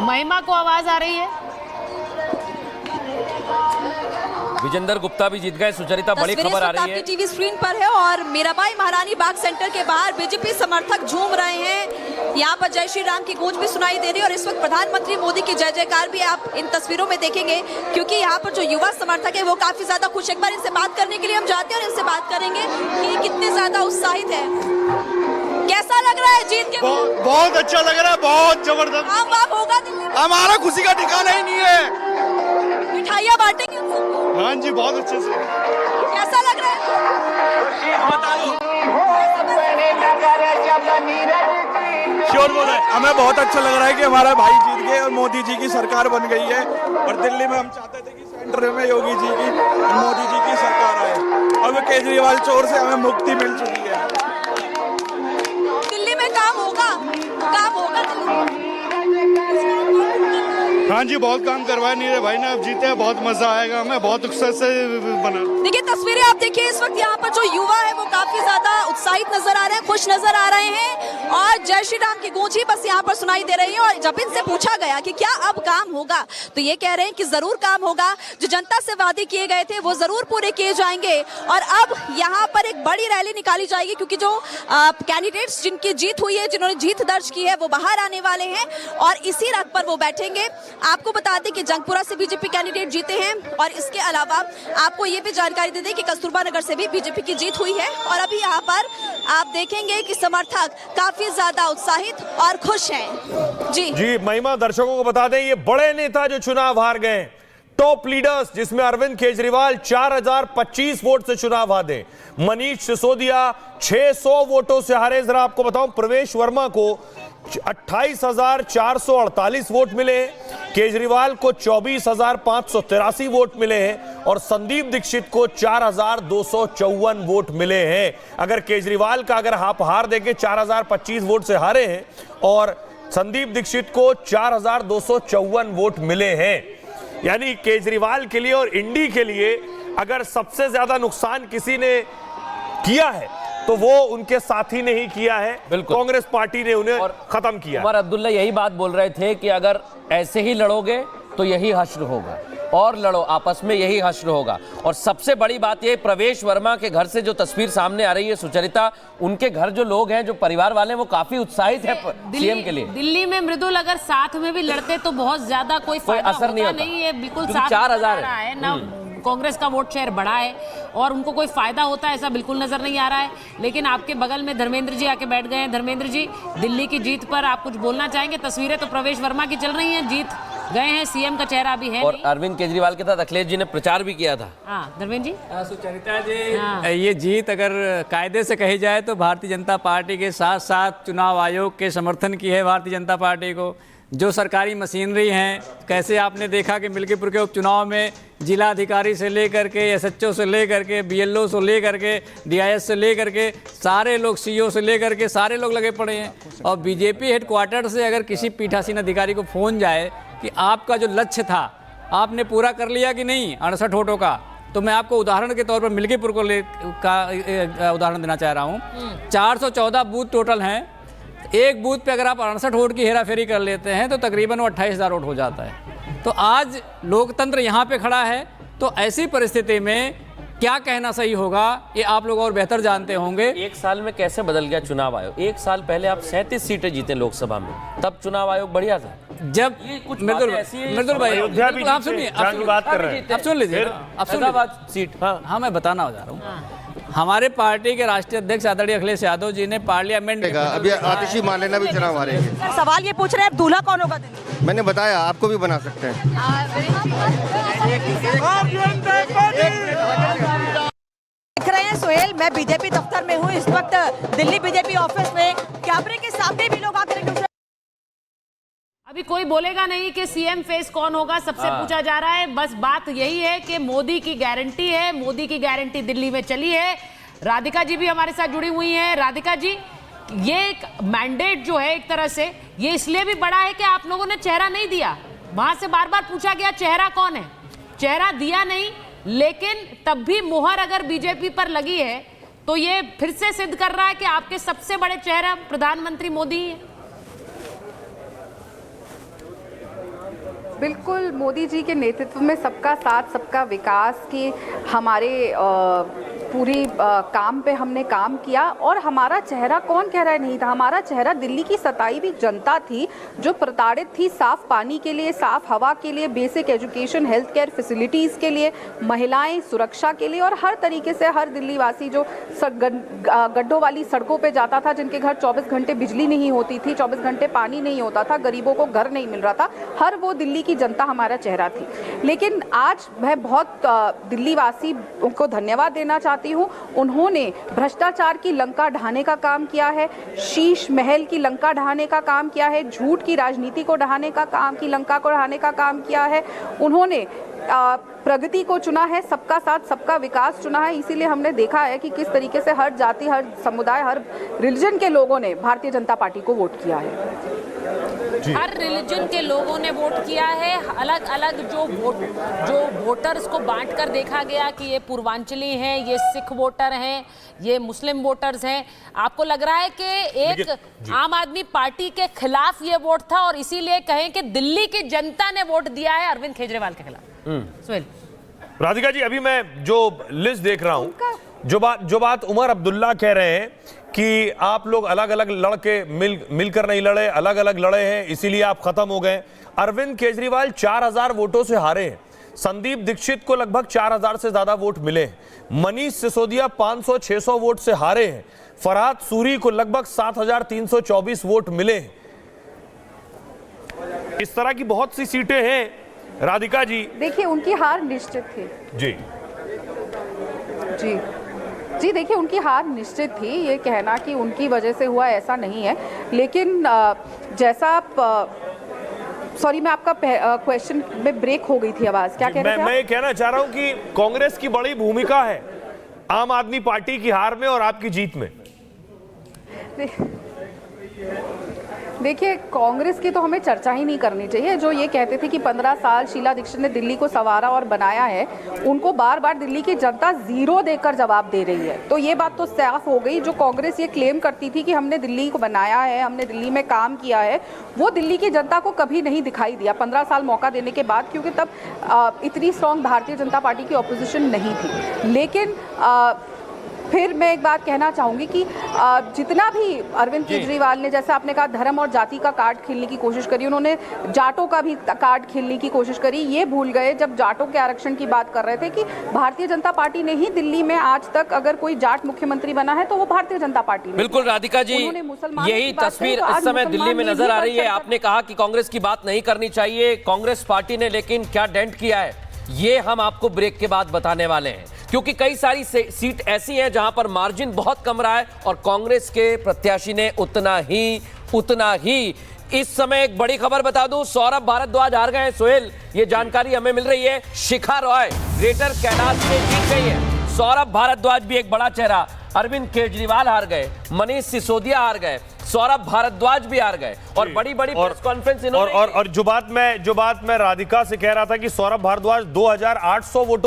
महिमा को आवाज आ रही है। विजेंद्र गुप्ता भी जीत गए। सुचरिता, बड़ी खबर आ रही है, टीवी स्क्रीन पर है और मीराबाई महारानी बाग सेंटर के बाहर बीजेपी समर्थक झूम रहे हैं। यहाँ पर जय श्री राम की गूंज भी सुनाई दे रही है और इस वक्त प्रधानमंत्री मोदी की जय जयकार भी आप इन तस्वीरों में देखेंगे, क्योंकि यहाँ पर जो युवा समर्थक है वो काफी ज्यादा खुश। एक बार इनसे बात करने के लिए हम जाते हैं और इनसे बात करेंगे कि कितने ज्यादा उत्साहित है, कैसा लग रहा है जीत के? बहुत अच्छा लग रहा है, बहुत जबरदस्त। आम वाम होगा दिल्ली में? हमारा खुशी का ठिकाना ही नहीं है। मिठाइयाँ बांटेंगे? हाँ जी, बहुत अच्छे से। कैसा लग रहा है? श्योर बोल रहे हैं, हमें बहुत अच्छा लग रहा है कि हमारा भाई जीत गए और मोदी जी की सरकार बन गई है। और दिल्ली में हम चाहते थे कि सेंटर में योगी जी की, मोदी जी की सरकार आए। अब केजरीवाल चोर से हमें मुक्ति मिल चुकी है। दिल्ली में काम होगा, काम होगा दिल्ली में। हाँ जी, बहुत काम करवाया नीरज भाई ने, अब जीते हैं, बहुत मजा आएगा हमें, बहुत उत्साह से बना। देखिए तस्वीरें आप देखिए, इस वक्त यहाँ पर जो युवा है वो काफी ज्यादा उत्साहित नजर आ रहे हैं, खुश नजर आ रहे हैं और जय श्री राम की गूंज ही बस यहाँ पर सुनाई दे रही है। और जब इनसे पूछा गया कि क्या अब काम होगा, तो ये कह रहे हैं कि जरूर काम होगा। जो जनता से वादे किए गए थे वो जरूर पूरे किए जाएंगे। और अब यहाँ पर एक बड़ी रैली निकाली जाएगी, क्योंकि जो कैंडिडेट्स जिनकी जीत हुई है, जिन्होंने जीत दर्ज की है, वो बाहर आने वाले हैं और इसी रथ पर वो बैठेंगे। आपको बता दें कि जंगपुरा से बीजेपी कैंडिडेट जीते हैं और इसके अलावा आपको ये भी जानकारी दे दें कि कस्तूरबा नगर से भी बीजेपी की जीत हुई है। और अभी यहाँ पर आप देखेंगे कि समर्थक काफी ज्यादा उत्साहित और खुश हैं। जी महिमा, दर्शकों को बता दें, ये बड़े नेता जो चुनाव हार गए, टॉप लीडर्स जिसमें अरविंद केजरीवाल 4025 वोट से चुनाव हारे, मनीष सिसोदिया 600 वोटों से हारे। जरा आपको बताऊं, प्रवेश वर्मा को 28,448 वोट मिले, केजरीवाल को 24,583 वोट मिले हैं और संदीप दीक्षित को 4,254 वोट मिले हैं। अगर केजरीवाल का आप हार देके 4,025 वोट से हारे हैं और संदीप दीक्षित को 4,254 वोट मिले हैं, यानी केजरीवाल के लिए और इंडी के लिए अगर सबसे ज्यादा नुकसान किसी ने किया है तो वो उनके साथी ने ही किया है। बिल्कुल, कांग्रेस पार्टी ने उन्हें खत्म किया। उमर अब्दुल्ला यही बात बोल रहे थे कि अगर ऐसे ही लड़ोगे तो यही हश्र होगा, और लड़ो आपस में, यही हश्र होगा। और सबसे बड़ी बात ये, प्रवेश वर्मा के घर से जो तस्वीर सामने आ रही है सुचरिता, उनके घर जो लोग हैं, जो परिवार वाले हैं, वो काफी उत्साहित है सीएम के लिए। दिल्ली में मृदुल अगर साथ में भी लड़ते तो बहुत ज्यादा कोई असर नहीं होता। नहीं है, बिल्कुल साथ 4,000 है ना। कांग्रेस का वोट शेयर बढ़ा है और उनको कोई फायदा होता है ऐसा बिल्कुल नजर नहीं आ रहा है। लेकिन आपके बगल में धर्मेंद्र जी आके बैठ गए हैं। धर्मेंद्र जी, दिल्ली की जीत पर आप कुछ बोलना चाहेंगे? तस्वीरें तो प्रवेश वर्मा की चल रही हैं, जीत गए हैं, सीएम का चेहरा भी है और नहीं। अरविंद केजरीवाल के साथ अखिलेश जी ने प्रचार भी किया था। हाँ धर्मेंद्र जी। सुचरिता जी, ये जीत अगर कायदे से कही जाए तो भारतीय जनता पार्टी के साथ साथ चुनाव आयोग के समर्थन की है। भारतीय जनता पार्टी को जो सरकारी मशीनरी हैं, कैसे आपने देखा कि मिल्कीपुर के उपचुनाव में जिला अधिकारी से लेकर के एसएचओ से लेकर के बीएलओ से लेकर के डीआईएस से लेकर के सारे लोग, सीईओ से लेकर के सारे लोग लगे पड़े हैं। और बीजेपी हेडक्वार्टर से अगर किसी पीठासीन अधिकारी को फ़ोन जाए कि आपका जो लक्ष्य था आपने पूरा कर लिया कि नहीं 68 वोटों का, तो मैं आपको उदाहरण के तौर पर मिल्कीपुर को उदाहरण देना चाह रहा हूँ। 414 बूथ टोटल हैं। एक बूथ पे अगर आप 68 वोट की हेरा फेरी कर लेते हैं तो तकरीबन 28,000 वोट हो जाता है। तो आज लोकतंत्र यहाँ पे खड़ा है। तो ऐसी परिस्थिति में क्या कहना सही होगा ये आप लोग और बेहतर जानते होंगे। एक साल में कैसे बदल गया चुनाव आयोग? एक साल पहले आप 37 सीटें जीते लोकसभा में, तब चुनाव आयोग बढ़िया था। जब मृदुल भाई आप सुनिए, आप सुन लीजिए, सीट। हाँ मैं बताना जा रहा हूँ। हमारे पार्टी के राष्ट्रीय अध्यक्ष आदरणीय अखिलेश यादव जी ने पार्लियामेंट में अभी आतिशी मालेना भी चुनाव हारेंगे। सर सवाल ये पूछ रहे हैं, दूल्हा कौन होगा दिल्ली? मैंने बताया, आपको भी बना सकते हैं। देख रहे हैं सोहेल, मैं बीजेपी दफ्तर में हूँ इस वक्त, दिल्ली बीजेपी ऑफिस में। कैमरे के सामने भी लोग आकर अभी कोई बोलेगा नहीं कि सीएम फेस कौन होगा, सबसे पूछा जा रहा है। बस बात यही है कि मोदी की गारंटी है, मोदी की गारंटी दिल्ली में चली है। राधिका जी भी हमारे साथ जुड़ी हुई हैं। राधिका जी, ये एक मैंडेट जो है एक तरह से ये इसलिए भी बड़ा है कि आप लोगों ने चेहरा नहीं दिया। वहां से बार बार पूछा गया चेहरा कौन है, चेहरा दिया नहीं, लेकिन तब भी मुहर अगर बीजेपी पर लगी है तो ये फिर से सिद्ध कर रहा है कि आपके सबसे बड़े चेहरा प्रधानमंत्री मोदी ही है। बिल्कुल, मोदी जी के नेतृत्व में सबका साथ सबका विकास की हमारे पूरी काम पे हमने काम किया। और हमारा चेहरा कौन कह रहा है नहीं था, हमारा चेहरा दिल्ली की सताई हुई जनता थी जो प्रताड़ित थी साफ पानी के लिए, साफ हवा के लिए, basic education, health care facilities के लिए, महिलाएं सुरक्षा के लिए, और हर तरीके से हर दिल्ली वासी जो गड्ढों वाली सड़कों पे जाता था, जिनके घर 24 घंटे बिजली नहीं होती थी, 24 घंटे पानी नहीं होता था, गरीबों को घर नहीं मिल रहा था, हर वो दिल्ली की जनता हमारा चेहरा थी। लेकिन आज मैं बहुत दिल्ली वासी को धन्यवाद देना चाहती हूँ। उन्होंने भ्रष्टाचार की लंका ढहाने का काम किया है, शीश महल की लंका ढहाने का काम किया है, झूठ की राजनीति को ढहाने का काम, की लंका को ढहाने का काम किया है। उन्होंने प्रगति को चुना है, सबका साथ सबका विकास चुना है। इसीलिए हमने देखा है कि किस तरीके से हर जाति, हर समुदाय, हर रिलीजन के लोगों ने भारतीय जनता पार्टी को वोट किया है। हर रिलीजन के लोगों ने वोट किया है। अलग अलग जो वोटर्स को बांट कर देखा गया कि ये पूर्वांचली हैं, ये सिख वोटर हैं, ये मुस्लिम वोटर्स हैं। आपको लग रहा है कि एक आम आदमी पार्टी के खिलाफ ये वोट था और इसीलिए कहें कि दिल्ली की जनता ने वोट दिया है अरविंद केजरीवाल के खिलाफ? सुहेल। राधिका जी, अभी मैं जो लिस्ट देख रहा हूं, जो बात उमर अब्दुल्ला कह रहे हैं कि आप लोग अलग अलग लड़के मिलकर नहीं लड़े, अलग अलग लड़े हैं, इसीलिए आप खत्म हो गए। अरविंद केजरीवाल 4000 वोटों से हारे हैं। संदीप दीक्षित को लगभग 4000 से ज्यादा वोट मिले हैं। मनीष सिसोदिया 500-600 वोट से हारे हैं। फरहाद सूरी को लगभग 7324 वोट मिले हैं। इस तरह की बहुत सी सीटें हैं राधिका जी। देखिए, उनकी हार निश्चित थी जी जी जी देखिए, उनकी हार निश्चित थी। ये कहना कि उनकी वजह से हुआ, ऐसा नहीं है। लेकिन जैसा आप सॉरी, मैं आपका क्वेश्चन में ब्रेक हो गई थी आवाज, क्या कह रहे थे? मैं ये कहना चाह रहा हूं कि कांग्रेस की बड़ी भूमिका है आम आदमी पार्टी की हार में और आपकी जीत में। देखिए, कांग्रेस की तो हमें चर्चा ही नहीं करनी चाहिए। जो ये कहते थे कि 15 साल शीला दीक्षित ने दिल्ली को संवारा और बनाया है, उनको बार बार दिल्ली की जनता 0 देकर जवाब दे रही है। तो ये बात तो साफ हो गई। जो कांग्रेस ये क्लेम करती थी कि हमने दिल्ली को बनाया है, हमने दिल्ली में काम किया है, वो दिल्ली की जनता को कभी नहीं दिखाई दिया 15 साल मौका देने के बाद, क्योंकि तब इतनी स्ट्रॉन्ग भारतीय जनता पार्टी की ऑपोजिशन नहीं थी। लेकिन फिर मैं एक बात कहना चाहूँगी कि जितना भी अरविंद केजरीवाल ने, जैसा आपने कहा, धर्म और जाति का कार्ड खेलने की कोशिश करी, उन्होंने जाटों का भी कार्ड खेलने की कोशिश करी। ये भूल गए जब जाटों के आरक्षण की बात कर रहे थे कि भारतीय जनता पार्टी ने ही दिल्ली में आज तक अगर कोई जाट मुख्यमंत्री बना है तो वो भारतीय जनता पार्टी ने। बिल्कुल राधिका जी, यही तस्वीर इस समय दिल्ली में नजर आ रही है। आपने कहा कि कांग्रेस की बात नहीं करनी चाहिए कांग्रेस पार्टी ने, लेकिन क्या डेंट किया है ये हम आपको ब्रेक के बाद बताने वाले हैं, क्योंकि कई सारी सीट ऐसी हैं जहां पर मार्जिन बहुत कम रहा है और कांग्रेस के प्रत्याशी ने उतना ही। इस समय एक बड़ी खबर बता दूं, सौरभ भारद्वाज हार गए हैं। सोहेल, ये जानकारी हमें मिल रही है। शिखा रॉय ग्रेटर कैलाश में जीत गई है। सौरभ भारद्वाज भी एक बड़ा चेहरा। अरविंद केजरीवाल हार गए, मनीष सिसोदिया हार गए, सौरभ भारद्वाज भी हार गए और बड़ी प्रेस कॉन्फ्रेंस इन्होंने और जो बात मैं राधिका से कह रहा था कि सौरभ भारद्वाज 2800 वोटों